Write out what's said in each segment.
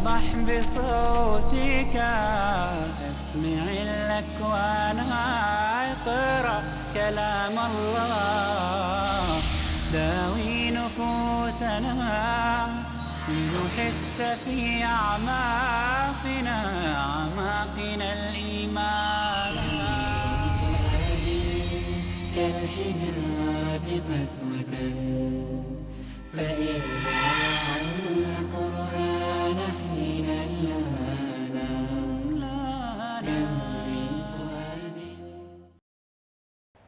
افضح بصوتك اسمع الأكوان اقرأ كلام الله داوي نفوسنا لنحس في أعماقنا الإيمان كالحجارة قسوة فإذا القرآن حين لنا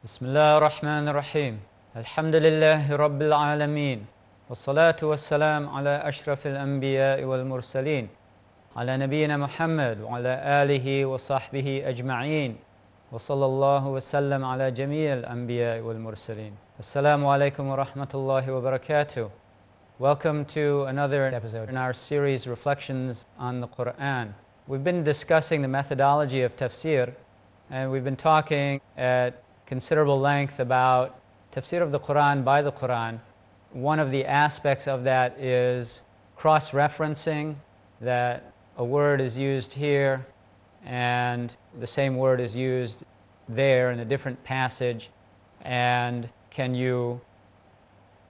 بسم الله الرحمن الرحيم. الحمد لله رب العالمين، والصلاة والسلام على أشرف الأنبياء والمرسلين، على نبينا محمد وعلى آله وصحبه أجمعين، وصلى الله وسلم على جميع الأنبياء والمرسلين. Assalamu alaikum wa rahmatullahi wa barakatuh. Welcome to another episode in our series Reflections on the Qur'an. We've been discussing the methodology of Tafseer, and we've been talking at considerable length about Tafseer of the Qur'an by the Qur'an. One of the aspects of that is cross-referencing, that a word is used here and the same word is used there in a different passage, and can you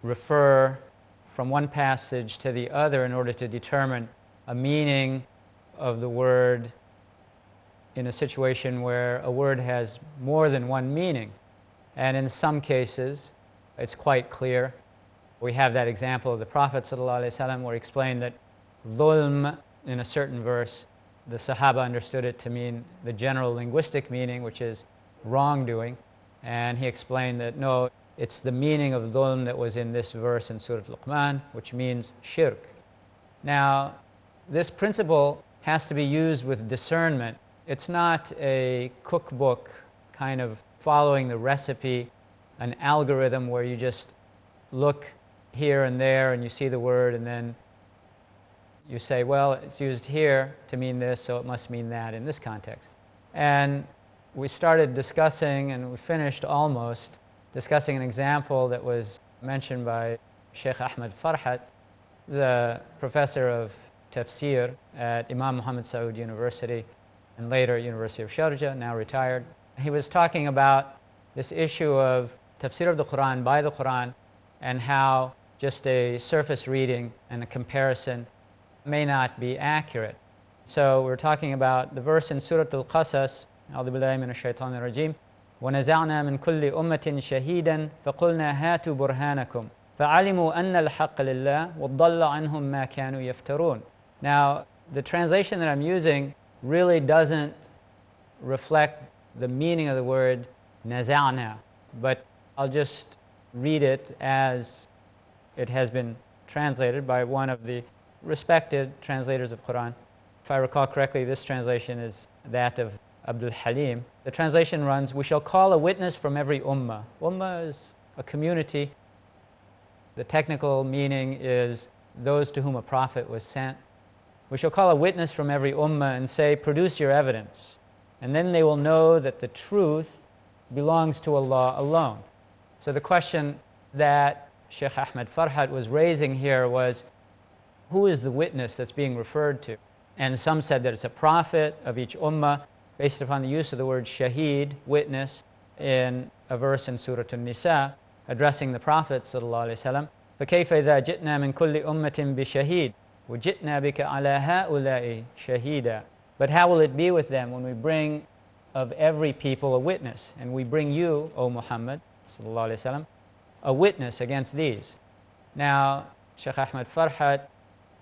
refer from one passage to the other in order to determine a meaning of the word in a situation where a word has more than one meaning. And in some cases, it's quite clear. We have that example of the Prophet ﷺ where he explained that dhulm in a certain verse, the Sahaba understood it to mean the general linguistic meaning, which is wrongdoing. And he explained that no, it's the meaning of dhulm that was in this verse in Surah Luqman, which means shirk. Now, this principle has to be used with discernment. It's not a cookbook kind of following the recipe, an algorithm where you just look here and there and you see the word and then you say, well, it's used here to mean this, so it must mean that in this context. And we started discussing, and we finished almost, discussing an example that was mentioned by Sheikh Ahmed Farhat, the professor of Tafseer at Imam Muhammad Saud University and later University of Sharjah, now retired. He was talking about this issue of Tafseer of the Qur'an by the Qur'an and how just a surface reading and a comparison may not be accurate. So we're talking about the verse in Surah Al-Qasas, أعوذ بالله من الشيطان الرجيم ونزعنا من كل أمة شهيدا فقلنا هاتوا برهانكم فعلموا أن الحق لله وضل عنهم ما كانوا يفترون. Now, the translation that I'm using really doesn't reflect the meaning of the word naza'na, but I'll just read it as it has been translated by one of the respected translators of Qur'an. If I recall correctly, this translation is that of Abdul Halim. The translation runs, we shall call a witness from every ummah. Ummah is a community. The technical meaning is those to whom a prophet was sent. We shall call a witness from every ummah and say, produce your evidence. And then they will know that the truth belongs to Allah alone. So the question that Sheikh Ahmed Farhat was raising here was, who is the witness that's being referred to? And some said that it's a prophet of each ummah, based upon the use of the word shaheed, witness, in a verse in Surah An-Nisa, addressing the Prophet ﷺ. فَكَيْفَ إِذَا جِئْنَا مِنْ كُلِّ أُمَّةٍ بِشَهِيدٍ وَجِئْنَا بِكَ عَلَى هَؤُلَاءِ شَهِيدًا. But how will it be with them when we bring of every people a witness, and we bring you, O Muhammad ﷺ, a witness against these? Now, Sheikh Ahmed Farhat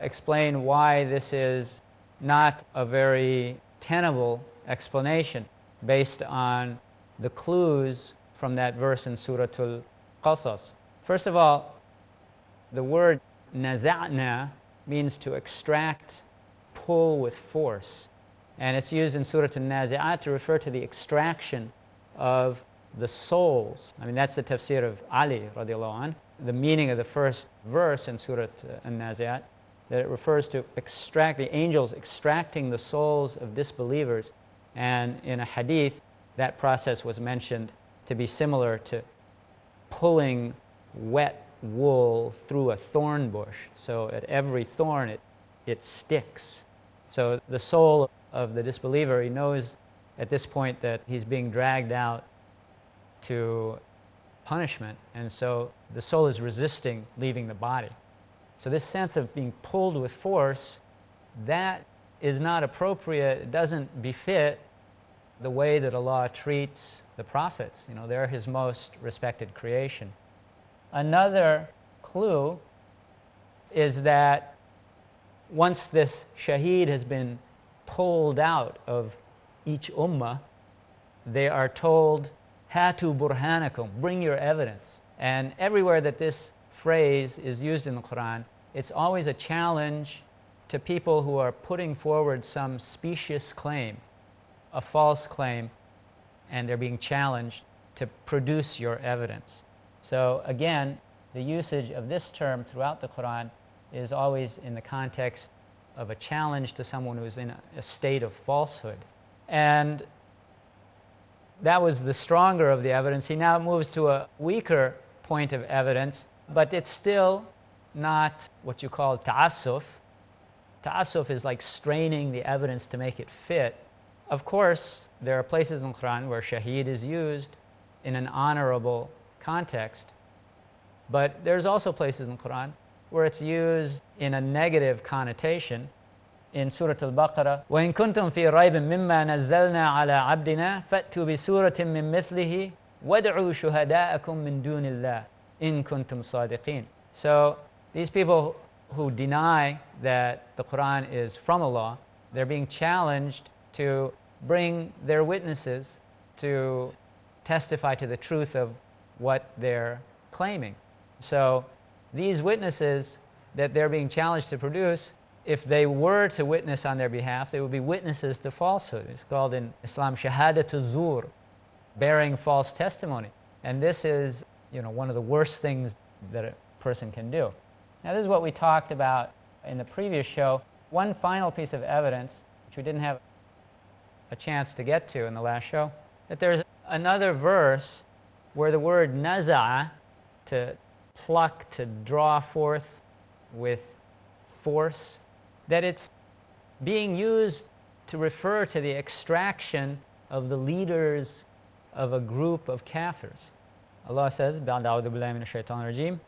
explained why this is not a very tenable explanation based on the clues from that verse in Surah Al-Qasas. First of all, the word naza'na means to extract, pull with force. And it's used in Surah An-Nazi'at to refer to the extraction of the souls. I mean, that's the tafsir of Ali radiallahu anh. The meaning of the first verse in Surah An-Nazi'at, that it refers to extract, the angels extracting the souls of disbelievers. And in a hadith, that process was mentioned to be similar to pulling wet wool through a thorn bush. So at every thorn, it sticks. So the soul of the disbeliever, he knows at this point that he's being dragged out to punishment, and so the soul is resisting leaving the body. So this sense of being pulled with force, that is not appropriate. It doesn't befit the way that Allah treats the prophets. You know, they're His most respected creation. Another clue is that once this shaheed has been pulled out of each ummah, they are told, Hatu burhanakum, bring your evidence. And everywhere that this phrase is used in the Qur'an, it's always a challenge to people who are putting forward some specious claim, a false claim, and they're being challenged to produce your evidence. So again, the usage of this term throughout the Qur'an is always in the context of a challenge to someone who's in a state of falsehood. And that was the stronger of the evidence. He now moves to a weaker point of evidence, but it's still not what you call ta'assuf. Ta'assuf is like straining the evidence to make it fit. Of course, there are places in the Qur'an where shaheed is used in an honorable context, but there's also places in the Qur'an where it's used in a negative connotation. In Surah Al-Baqarah, وَإِن كُنتُمْ فِي رَيْبٍ مِّمَّا نَزَّلْنَا عَلَىٰ عَبْدِنَا فَأْتُوا بِسُورَةٍ مِّن مِّثْلِهِ وَادْعُوا شُهَدَاءَكُم مِّن دُونِ اللَّهِ إِن كُنتُمْ صَادِقِينَ. So these people who deny that the Qur'an is from Allah, they're being challenged to bring their witnesses to testify to the truth of what they're claiming. So these witnesses that they're being challenged to produce, if they were to witness on their behalf, they would be witnesses to falsehood. It's called in Islam shahadatu zur, bearing false testimony. And this is, one of the worst things that a person can do. Now, this is what we talked about in the previous show. One final piece of evidence, which we didn't have a chance to get to in the last show, that there's another verse where the word naza'a, to pluck, to draw forth with force, that it's being used to refer to the extraction of the leaders of a group of kafirs. Allah says, بَعْدَ أَعُوذُ بِاللَّهِ مِنَ الشَّيْطَانِ الرَّجِيمِ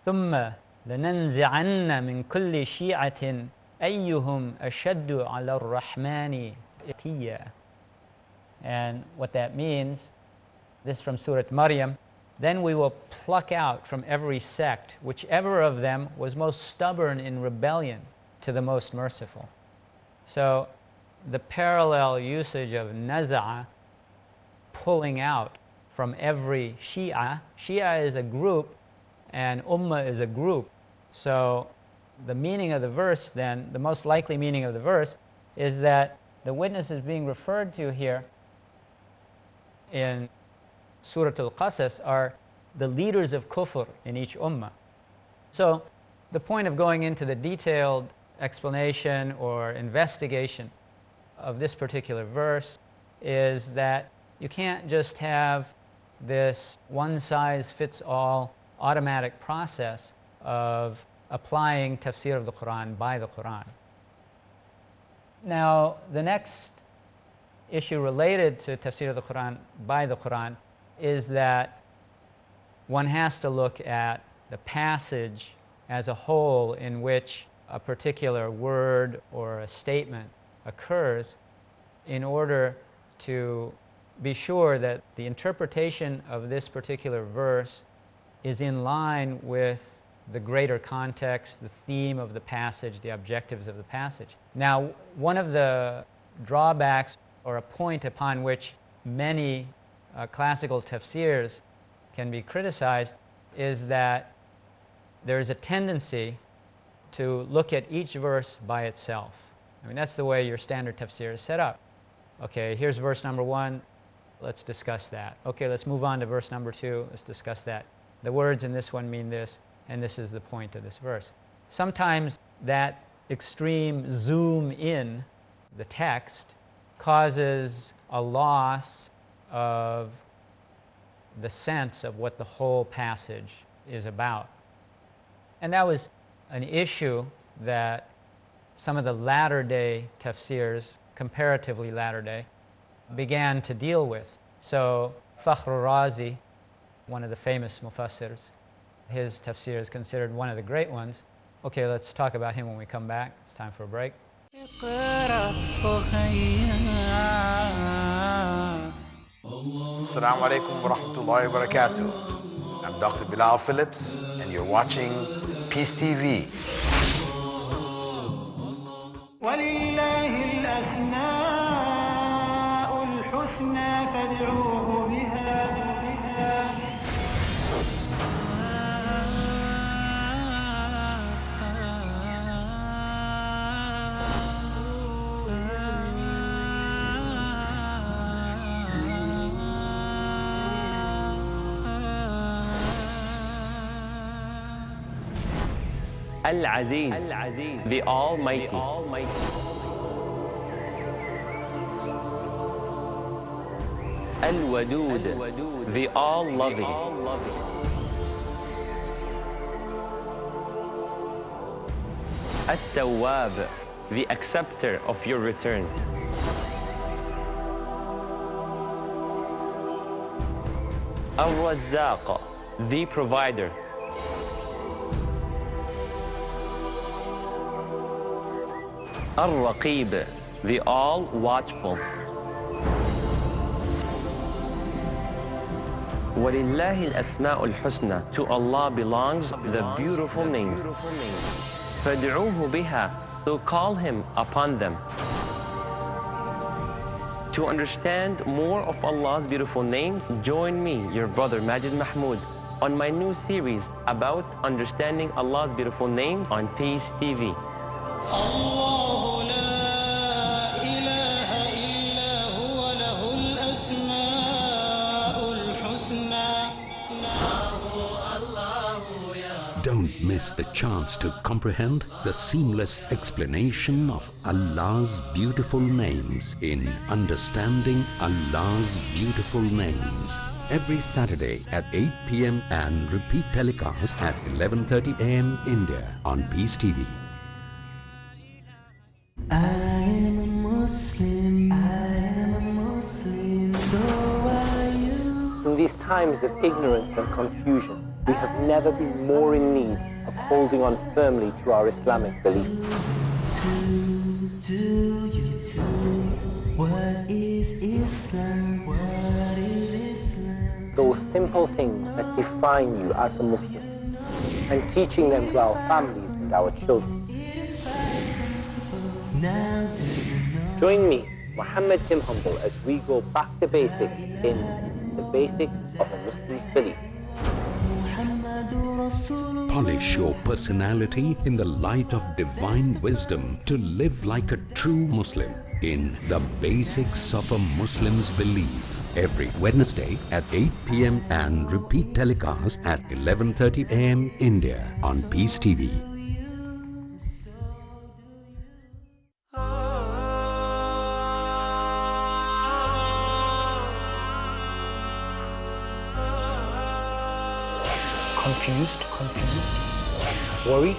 ثُمَّ لَنَنزِعَنَّ مِنْ كُلِّ شِيعَةٍ أَيُّهُمْ أَشَدُّ عَلَى الرَّحْمَنِ إِتِيًّا. And what that means, this is from Surah Maryam, then we will pluck out from every sect whichever of them was most stubborn in rebellion to the most merciful. So the parallel usage of naza'a, pulling out from every Shia. Shia is a group and Ummah is a group. So the meaning of the verse then, the most likely meaning of the verse, is that the witnesses being referred to here in Surah Al-Qasas are the leaders of kufr in each ummah. So the point of going into the detailed explanation or investigation of this particular verse is that you can't just have this one-size-fits-all automatic process of applying tafsir of the Qur'an by the Qur'an. Now, the next issue related to tafsir of the Qur'an by the Qur'an is that one has to look at the passage as a whole in which a particular word or a statement occurs in order to be sure that the interpretation of this particular verse is in line with the greater context, the theme of the passage, the objectives of the passage. Now, one of the drawbacks or a point upon which many classical tafsirs can be criticized is that there is a tendency to look at each verse by itself. I mean, that's the way your standard tafsir is set up. Okay, here's verse number 1, let's discuss that. Okay, let's move on to verse number 2, let's discuss that. The words in this one mean this, and this is the point of this verse. Sometimes that extreme zoom in the text causes a loss of the sense of what the whole passage is about. And that was an issue that some of the latter-day tafsirs, comparatively latter-day, began to deal with. So Fakhr al-Razi, one of the famous mufassirs, his tafsir is considered one of the great ones. Okay, let's talk about him when we come back. It's time for a break. Assalamu alaikum wa rahmatullahi wa barakatuh. I'm Dr. Bilal Phillips, and you're watching Peace TV. ولله الأسماء الحسنى فادعوه بها Al-Aziz, the Almighty. Al-Wadud, the All-Loving. At-Tawwab, the Acceptor of your return. Al-Razzaq, the Provider. Al-Raqib, the All-Watchful. وَلِلَّهِ الْأَسْمَاءُ الْحُسْنَى. To Allah belongs the beautiful names. فَادْعُوهُ بِهَا. So call Him upon them. To understand more of Allah's beautiful names, join me, your brother Majid Mahmood, on my new series about understanding Allah's beautiful names on Peace TV. الله لا إله إلا هو له الأسماء الحسنى. Don't miss the chance to comprehend the seamless explanation of Allah's beautiful names in Understanding Allah's Beautiful Names. Every Saturday at 8 p.m. and repeat telecast at 11:30 a.m. India on Peace TV. I am a Muslim, so are you. In these times of ignorance and confusion, we have never been more in need of holding on firmly to our Islamic belief. Do you too? What is Islam? What is Islam? Those simple things that define you as a Muslim, and teaching them to our families and our children. Now do you know? Join me, Muhammad Tim Humble, as we go back to basics in the basics of a Muslim's belief. Polish your personality in the light of divine wisdom to live like a true Muslim in The Basics of a Muslim's Belief. Every Wednesday at 8 p.m. and repeat telecast at 11:30 a.m. India on Peace TV. Confused, worried,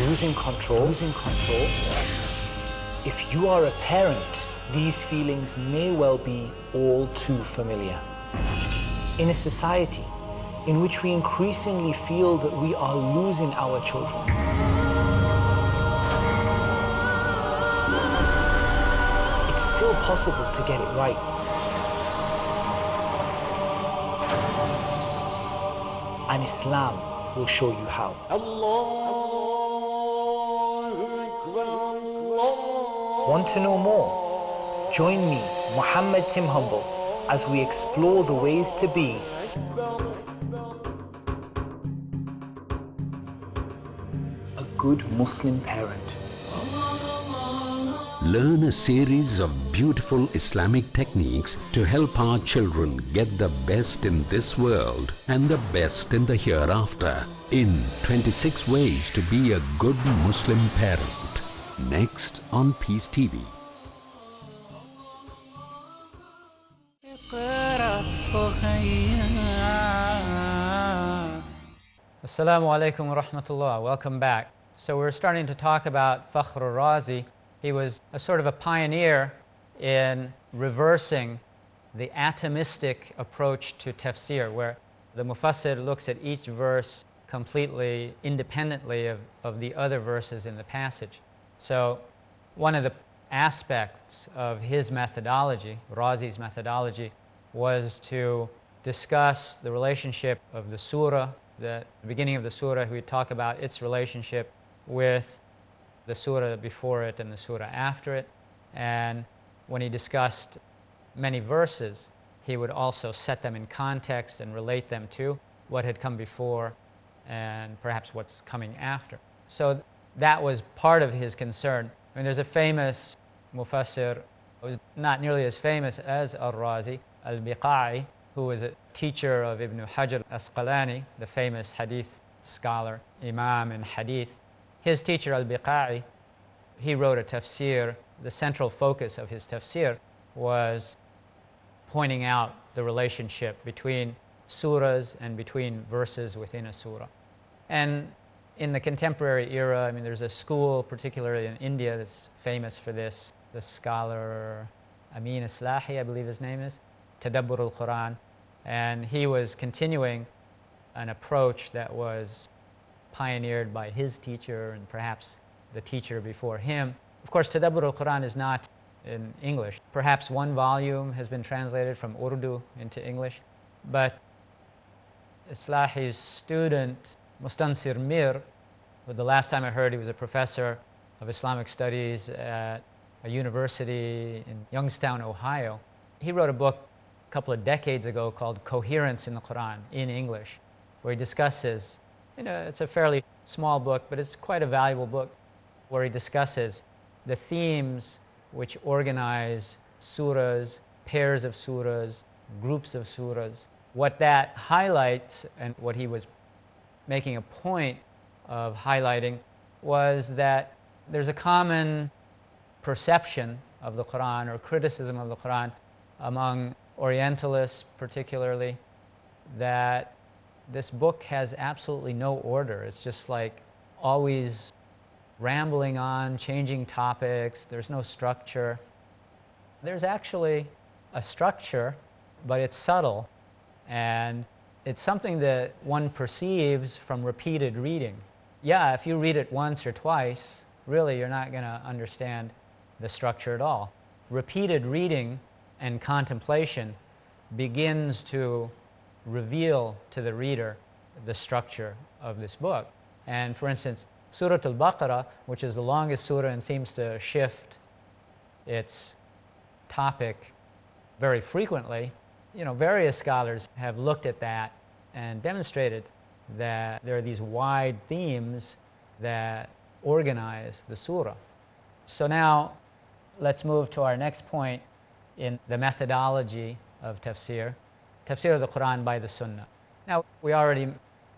losing control. If you are a parent, these feelings may well be all too familiar. In a society in which we increasingly feel that we are losing our children, it's still possible to get it right. And Islam will show you how. Want to know more? Join me, Muhammad Tim Humble, as we explore the ways to be a good Muslim parent. Learn a series of beautiful Islamic techniques to help our children get the best in this world and the best in the hereafter in 26 Ways to be a Good Muslim Parent. Next on Peace TV. Assalamu alaikum wa rahmatullah. Welcome back. So we're starting to talk about Fakhr al-Razi. He was a sort of a pioneer in reversing the atomistic approach to tafsir, where the mufassir looks at each verse completely independently of the other verses in the passage. So one of the aspects of his methodology, Razi's methodology, was to discuss the relationship of the surah, the beginning of the surah. We talk about its relationship with the surah before it and the surah after it. And when he discussed many verses, he would also set them in context and relate them to what had come before and perhaps what's coming after. So that was part of his concern. I mean, there's a famous mufassir, who's not nearly as famous as al-Razi, al-Biqai, who was a teacher of Ibn Hajar al-Asqalani, the famous hadith scholar, imam in hadith. His teacher al-Biqai, he wrote a tafsir. The central focus of his tafsir was pointing out the relationship between surahs and between verses within a surah. And in the contemporary era, I mean, there's a school, particularly in India, that's famous for this. The scholar Amin Islahi, I believe his name is, Tadabbur al-Qur'an. And he was continuing an approach that was pioneered by his teacher and perhaps the teacher before him. Of course, Tadabbur al-Qur'an is not in English. Perhaps one volume has been translated from Urdu into English, but Islahi's student, Mustansir Mir, who the last time I heard he was a professor of Islamic studies at a university in Youngstown, Ohio, he wrote a book a couple of decades ago called Coherence in the Qur'an in English, where he discusses, it's a fairly small book, but it's quite a valuable book, where he discusses the themes which organize surahs, pairs of surahs, groups of surahs. What that highlights, and what he was making a point of highlighting, was that there's a common perception of the Qur'an or criticism of the Qur'an among Orientalists particularly, that this book has absolutely no order. It's just like always rambling on, changing topics. There's no structure. There's actually a structure, but it's subtle, and it's something that one perceives from repeated reading. Yeah, if you read it once or twice, really you're not going to understand the structure at all. Repeated reading and contemplation begins to reveal to the reader the structure of this book. And for instance, Surah Al-Baqarah, which is the longest surah and seems to shift its topic very frequently, various scholars have looked at that and demonstrated that there are these wide themes that organize the surah. So now let's move to our next point in the methodology of tafsir of the Qur'an by the Sunnah. Now, we already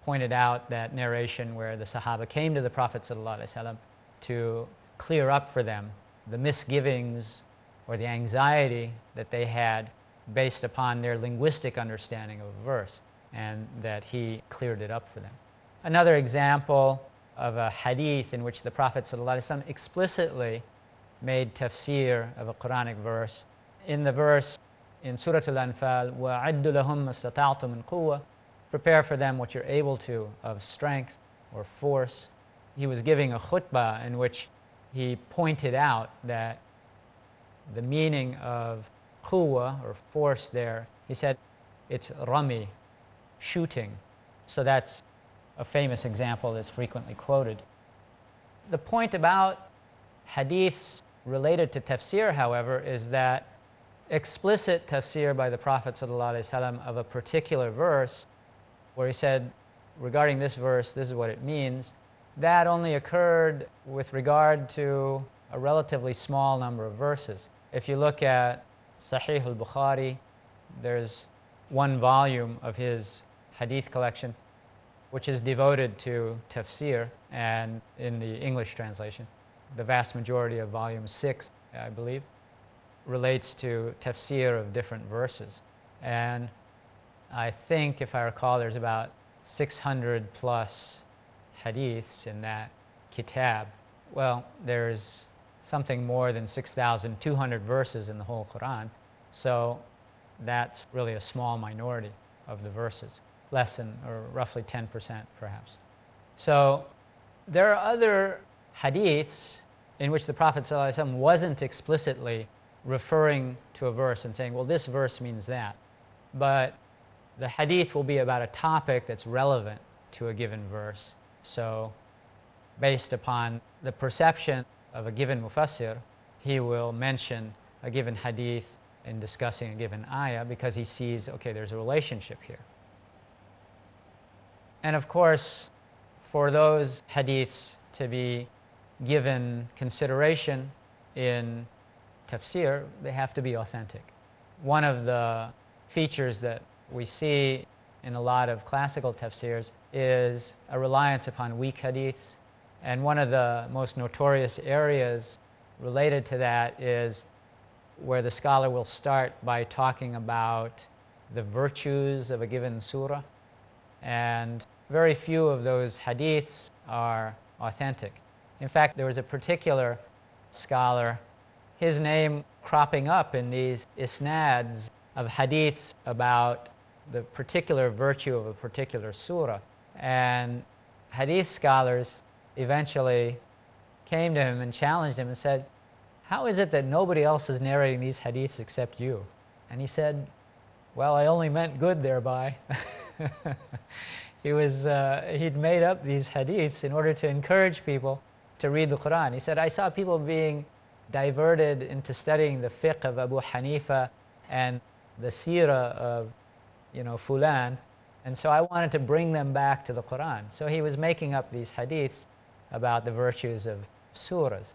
pointed out that narration where the Sahaba came to the Prophet ﷺ to clear up for them the misgivings or the anxiety that they had based upon their linguistic understanding of a verse, and that he cleared it up for them. Another example of a hadith in which the Prophet ﷺ explicitly made tafsir of a Quranic verse, in the verse in Surah Al-Anfal, وَأَعِدُّ لَهُمْ مَا اسْتَطَعْتُم مِّن قُوَّةٍ, prepare for them what you're able to of strength or force. He was giving a khutbah in which he pointed out that the meaning of quwwah or force there, he said it's rami, shooting. So that's a famous example that's frequently quoted. The point about hadiths related to tafsir, however, is that explicit tafsir by the Prophet ﷺ of a particular verse, where he said, regarding this verse, this is what it means, that only occurred with regard to a relatively small number of verses. If you look at Sahih al-Bukhari, there's one volume of his hadith collection which is devoted to tafsir, and in the English translation, the vast majority of volume 6, I believe, relates to tafsir of different verses. And I think, if I recall, there's about 600 plus hadiths in that kitab. Well, there's something more than 6,200 verses in the whole Qur'an, so that's really a small minority of the verses, less than, or roughly 10% perhaps. So there are other hadiths in which the Prophet ﷺ wasn't explicitly referring to a verse and saying, well, this verse means that. But the hadith will be about a topic that's relevant to a given verse. So based upon the perception of a given mufassir, he will mention a given hadith in discussing a given ayah because he sees, okay, there's a relationship here. And of course, for those hadiths to be given consideration in tafsir, they have to be authentic. One of the features that we see in a lot of classical tafsirs is a reliance upon weak hadiths. And one of the most notorious areas related to that is where the scholar will start by talking about the virtues of a given surah. And very few of those hadiths are authentic. In fact, there was a particular scholar, his name cropping up in these isnads of hadiths about the particular virtue of a particular surah. And hadith scholars eventually came to him and challenged him and said, how is it that nobody else is narrating these hadiths except you? And he said, well, I only meant good thereby. He'd made up these hadiths in order to encourage people to read the Qur'an. He said, I saw people being diverted into studying the fiqh of Abu Hanifa and the seerah of, Fulan, and so I wanted to bring them back to the Qur'an. So he was making up these hadiths about the virtues of surahs.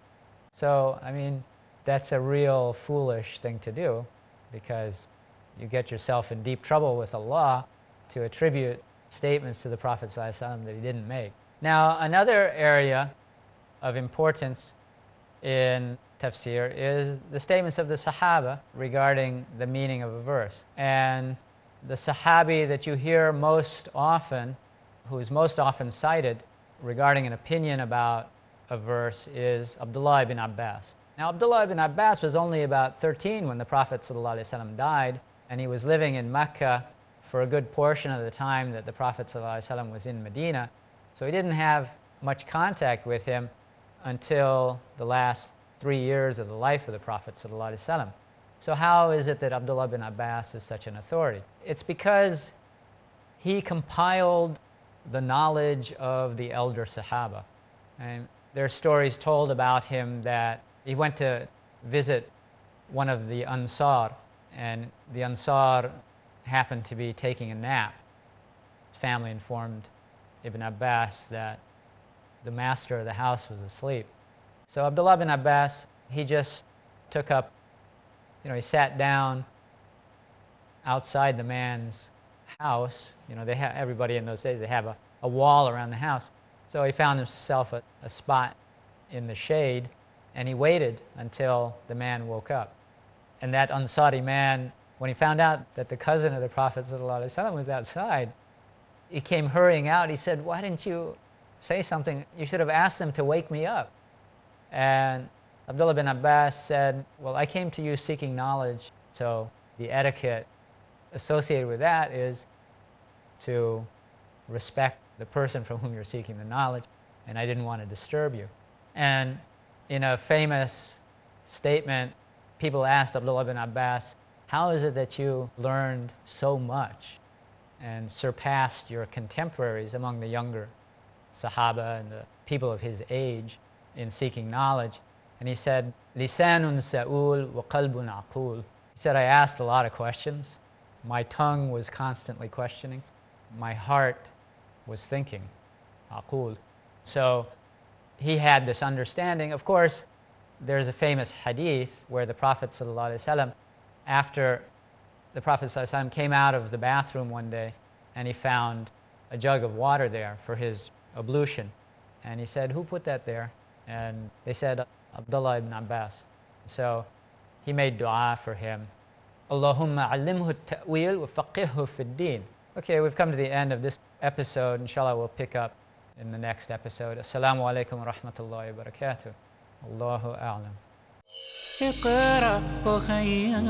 So, I mean, that's a real foolish thing to do, because you get yourself in deep trouble with Allah to attribute statements to the Prophet ﷺ that he didn't make. Now, another area of importance in tafsir is the statements of the Sahaba regarding the meaning of a verse. And the Sahabi that you hear most often, who is most often cited regarding an opinion about a verse, is Abdullah ibn Abbas. Now, Abdullah ibn Abbas was only about 13 when the Prophet ﷺ died, and he was living in Mecca for a good portion of the time that the Prophet ﷺ was in Medina. So he didn't have much contact with him until the last 3 years of the life of the Prophet ﷺ. So how is it that Abdullah bin Abbas is such an authority? It's because he compiled the knowledge of the elder Sahaba. And there are stories told about him that he went to visit one of the Ansar, and the Ansar happened to be taking a nap. His family informed Ibn Abbas that the master of the house was asleep. So Abdullah bin Abbas, he just took up, he sat down outside the man's house. Everybody in those days, they have a wall around the house. So he found himself a spot in the shade, and he waited until the man woke up. And that Ansari man, when he found out that the cousin of the Prophet ﷺ was outside, he came hurrying out. He said, why didn't you say something? You should have asked them to wake me up. And Abdullah bin Abbas said, well, I came to you seeking knowledge, so the etiquette associated with that is to respect the person from whom you're seeking the knowledge, and I didn't want to disturb you. And in a famous statement, people asked Abdullah bin Abbas, how is it that you learned so much and surpassed your contemporaries among the younger Sahaba and the people of his age in seeking knowledge? And he said, Lisanun sa'ul wa qalbun aqul. He said, I asked a lot of questions. My tongue was constantly questioning. My heart was thinking, aqul. So he had this understanding. Of course, there's a famous hadith where the Prophet ﷺ, after the Prophet ﷺ came out of the bathroom one day, and he found a jug of water there for his ablution. And he said, who put that there? And they said, Abdullah ibn Abbas. So he made dua for him. Allahumma allimhu at-ta'wil wa faqihhu fi ad-din. Okay, we've come to the end of this episode. Inshallah, we'll pick up in the next episode. Assalamu alaikum wa rahmatullahi wa barakatuh. Allahu a'lam. اقرأ أخيا